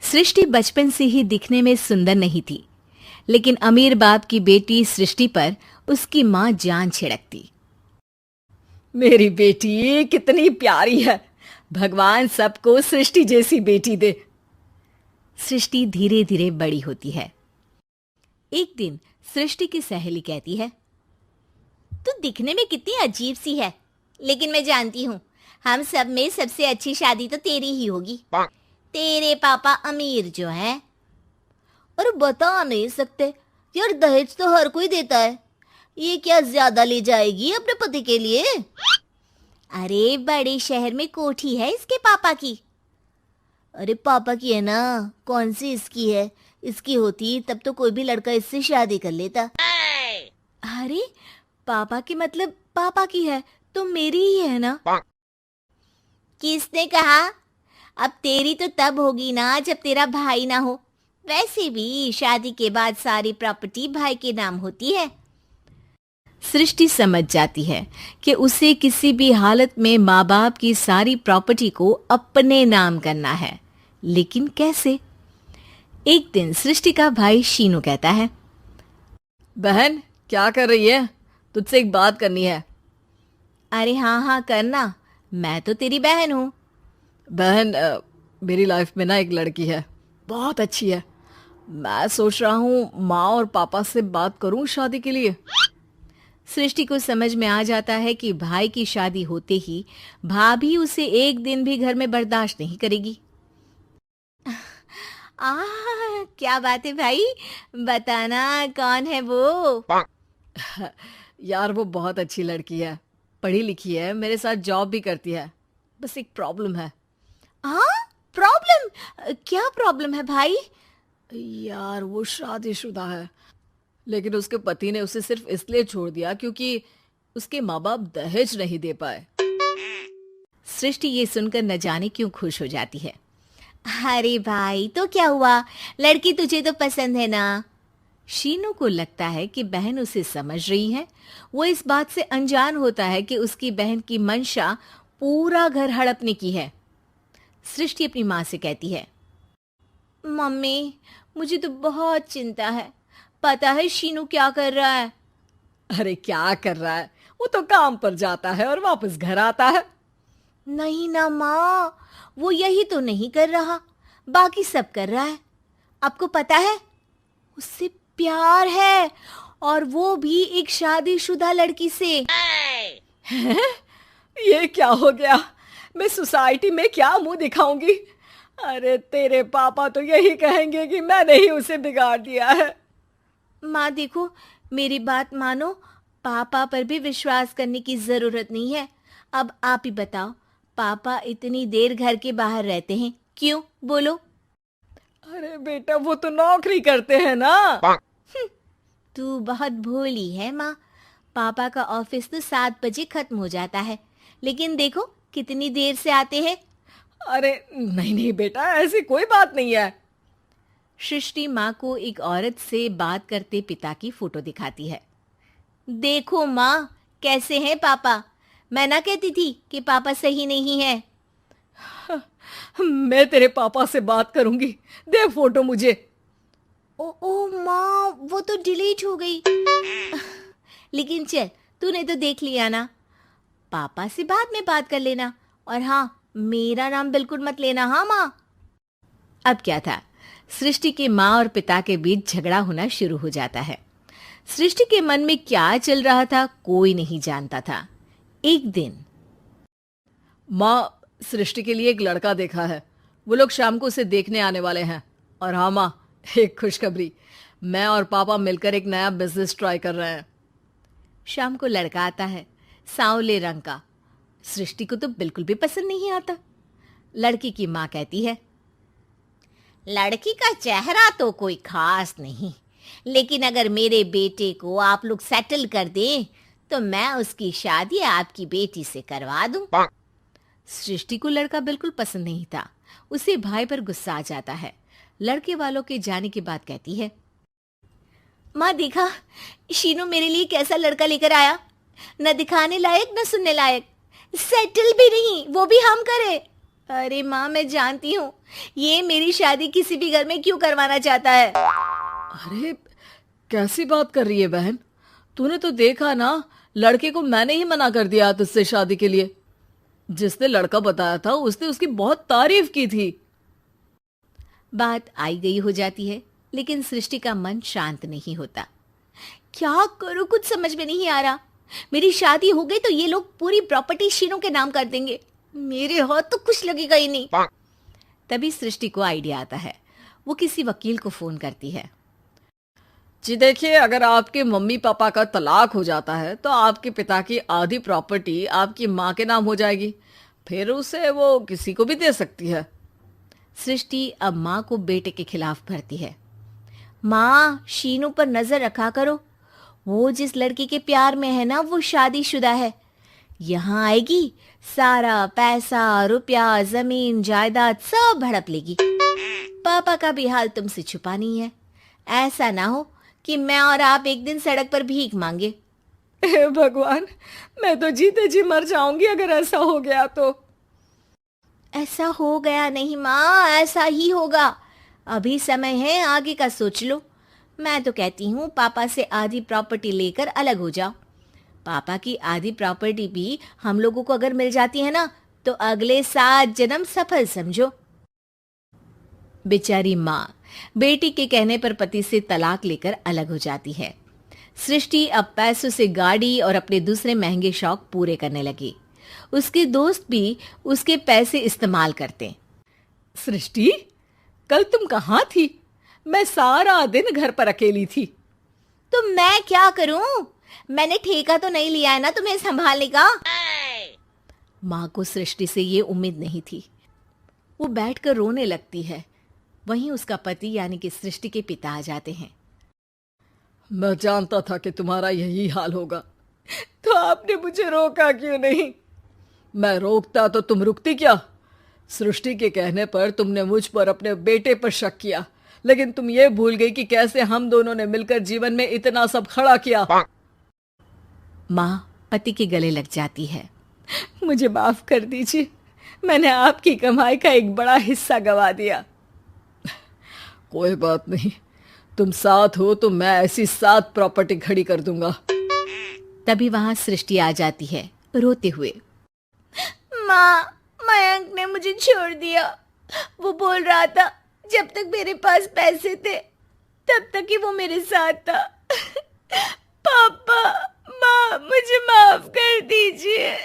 सृष्टि बचपन से ही दिखने में सुंदर नहीं थी, लेकिन अमीर बाप की बेटी सृष्टि पर उसकी माँ जान छिड़कती। मेरी बेटी कितनी प्यारी है, भगवान सबको सृष्टि जैसी बेटी दे। सृष्टि धीरे धीरे बड़ी होती है। एक दिन सृष्टि की सहेली कहती है, तू दिखने में कितनी अजीब सी है, लेकिन मैं जानती हूँ हम सब में सबसे अच्छी शादी तो तेरी ही होगी। तेरे पापा अमीर जो हैं। और बता नहीं सकते यार, दहेज तो हर कोई देता है, ये क्या ज्यादा ले जाएगी अपने पति के लिए? अरे बड़े शहर में कोठी है इसके पापा की। अरे पापा की है ना, कौन सी इसकी है? इसकी होती तब तो कोई भी लड़का इससे शादी कर लेता। अरे पापा की मतलब पापा की है तो मेरी ही है ना? किसने कहा? अब तेरी तो तब होगी ना जब तेरा भाई ना हो। वैसे भी शादी के बाद सारी प्रॉपर्टी भाई के नाम होती है। सृष्टि समझ जाती है कि उसे किसी भी हालत में माँ बाप की सारी प्रॉपर्टी को अपने नाम करना है, लेकिन कैसे? एक दिन सृष्टि का भाई शीनू कहता है, बहन क्या कर रही है? तुझसे एक बात करनी है। अरे हाँ हाँ करना, मैं तो तेरी बहन हूँ। बहन मेरी लाइफ में ना एक लड़की है, बहुत अच्छी है। मैं सोच रहा हूँ माँ और पापा से बात करूँ शादी के लिए। सृष्टि को समझ में आ जाता है कि भाई की शादी होते ही भाभी उसे एक दिन भी घर में बर्दाश्त नहीं करेगी। क्या बात है भाई, बताना कौन है वो? यार वो बहुत अच्छी लड़की है, पढ़ी लिखी है, मेरे साथ जॉब भी करती है। बस एक प्रॉब्लम है। प्रॉब्लम? क्या प्रॉब्लम है भाई? यार वो शादीशुदा है, लेकिन उसके पति ने उसे सिर्फ इसलिए छोड़ दिया क्योंकि उसके माँ बाप दहेज नहीं दे पाए। सृष्टि ये सुनकर न जाने क्यों खुश हो जाती है। अरे भाई तो क्या हुआ, लड़की तुझे तो पसंद है ना? शीनू को लगता है कि बहन उसे समझ रही है। वो इस बात से अनजान होता है कि उसकी बहन की मंशा पूरा घर हड़पने की है। सृष्टि अपनी माँ से कहती है, मम्मी मुझे तो बहुत चिंता है, पता है शीनू क्या कर रहा है? अरे क्या कर रहा है, वो तो काम पर जाता है और वापस घर आता है। नहीं ना माँ, वो यही तो नहीं कर रहा, बाकी सब कर रहा है। आपको पता है उससे प्यार है, और वो भी एक शादीशुदा लड़की से। ये क्या हो गया, मैं सोसाइटी में क्या मुंह दिखाऊंगी? अरे तेरे पापा तो यही कहेंगे कि मैंने ही उसे बिगाड़ दिया है। माँ देखो, मेरी बात मानो, पापा पर भी विश्वास करने की जरूरत नहीं है। अब आप ही बताओ, पापा इतनी देर घर के बाहर रहते हैं क्यों, बोलो? अरे बेटा वो तो नौकरी करते हैं ना। तू बहुत भोली है माँ, पापा का ऑफिस तो 7 बजे खत्म हो जाता है, लेकिन देखो कितनी देर से आते हैं। अरे नहीं नहीं बेटा, ऐसी कोई बात नहीं है। सृष्टि माँ को एक औरत से बात करते पिता की फोटो दिखाती है। देखो माँ, कैसे हैं पापा? मैं ना कहती थी कि पापा सही नहीं है। मैं तेरे पापा से बात करूंगी, दे फोटो मुझे। ओ माँ, वो तो डिलीट हो गई। लेकिन चल, तूने तो देख लिया ना, पापा से बाद में बात कर लेना, और हाँ मेरा नाम बिल्कुल मत लेना। हाँ माँ। अब क्या था, सृष्टि के माँ और पिता के बीच झगड़ा होना शुरू हो जाता है। सृष्टि के मन में क्या चल रहा था कोई नहीं जानता था। एक दिन, माँ सृष्टि के लिए एक लड़का देखा है, वो लोग शाम को उसे देखने आने वाले हैं। और हाँ माँ, एक खुशखबरी, मैं और पापा मिलकर एक नया बिजनेस ट्राई कर रहे हैं। शाम को लड़का आता है, सांवले रंग का। सृष्टि को तो बिल्कुल भी पसंद नहीं आता। लड़की की माँ कहती है, लड़की का चेहरा तो कोई खास नहीं, लेकिन अगर मेरे बेटे को आप लोग सेटल कर दें तो मैं उसकी शादी आपकी बेटी से करवा दूं। सृष्टि को लड़का बिल्कुल पसंद नहीं था। उसे भाई पर गुस्सा आ जाता है। लड़के वालों के जाने के बाद कहती है, माँ देखा शीनू मेरे लिए कैसा लड़का लेकर आया, न दिखाने लायक न सुनने लायक, सेटल भी नहीं, वो भी हम करे। अरे माँ, मैं जानती हूँ ये मेरी शादी किसी भी घर में क्यों करवाना चाहता है। अरे कैसी बात कर रही है बहन? तूने तो देखा ना, लड़के को मैंने ही मना कर दिया तुझसे शादी के लिए। जिसने लड़का बताया था उसने उसकी बहुत तारीफ की थी। बात आई गई हो जाती है, लेकिन सृष्टि का मन शांत नहीं होता। क्या करूं, कुछ समझ में नहीं आ रहा। मेरी शादी हो गई तो ये लोग पूरी प्रॉपर्टी शीनू के नाम कर देंगे, मेरे हाथ तो कुछ लगेगा ही नहीं। तभी सृष्टि को आइडिया आता है। वो किसी वकील को फोन करती है। जी देखिए, अगर आपके मम्मी पापा का तलाक हो जाता है तो आपके पिता की आधी प्रॉपर्टी आपकी माँ के नाम हो जाएगी, फिर उसे वो किसी को भी दे सकती है। सृष्टि अब माँ को बेटे के खिलाफ भरती है। माँ, शीनू पर नजर रखा करो, वो जिस लड़की के प्यार में है ना वो शादीशुदा है। यहाँ आएगी, सारा पैसा रुपया जमीन जायदाद सब हड़प लेगी। पापा का भी हाल तुमसे छुपा नहीं है। ऐसा ना हो कि मैं और आप एक दिन सड़क पर भीख मांगे। हे भगवान, मैं तो जीते जी मर जाऊंगी अगर ऐसा हो गया तो। ऐसा हो गया नहीं माँ, ऐसा ही होगा। अभी समय है, आगे का सोच लो। मैं तो कहती हूँ पापा से आधी प्रॉपर्टी लेकर अलग हो जाओ। पापा की आधी प्रॉपर्टी भी हम लोगों को अगर मिल जाती है ना तो अगले 7 जन्म सफल समझो। बेचारी माँ बेटी के कहने पर पति से तलाक लेकर अलग हो जाती है। सृष्टि अब पैसों से गाड़ी और अपने दूसरे महंगे शौक पूरे करने लगी। उसके दोस्त भी उसके पैसे इस्तेमाल करते। सृष्टि, कल तुम कहाँ थी? मैं सारा दिन घर पर अकेली थी। तो मैं क्या करूं? मैंने ठेका तो नहीं लिया है ना तुम्हें संभालने का। माँ को सृष्टि से ये उम्मीद नहीं थी। वो बैठकर रोने लगती है। वहीं उसका पति यानी कि सृष्टि के पिता आ जाते हैं। मैं जानता था कि तुम्हारा यही हाल होगा, तो आपने मुझे रोका क्यों नहीं? मैं रोकता तो तुम रुकती क्या? सृष्टि के कहने पर तुमने मुझ पर अपने बेटे पर शक किया, लेकिन तुम ये भूल गई कि कैसे हम दोनों ने मिलकर जीवन में इतना सब खड़ा किया। माँ पति के गले लग जाती है। मुझे माफ कर दीजिए, मैंने आपकी कमाई का एक बड़ा हिस्सा गवा दिया। कोई बात नहीं, तुम साथ हो तो मैं ऐसी 7 प्रॉपर्टी खड़ी कर दूंगा। तभी वहां सृष्टि आ जाती है रोते हुए। माँ, मयंक ने मुझे छोड़ दिया। वो बोल रहा था जब तक मेरे पास पैसे थे तब तक ही वो मेरे साथ था। पापा, माँ, मुझे माफ कर दीजिए।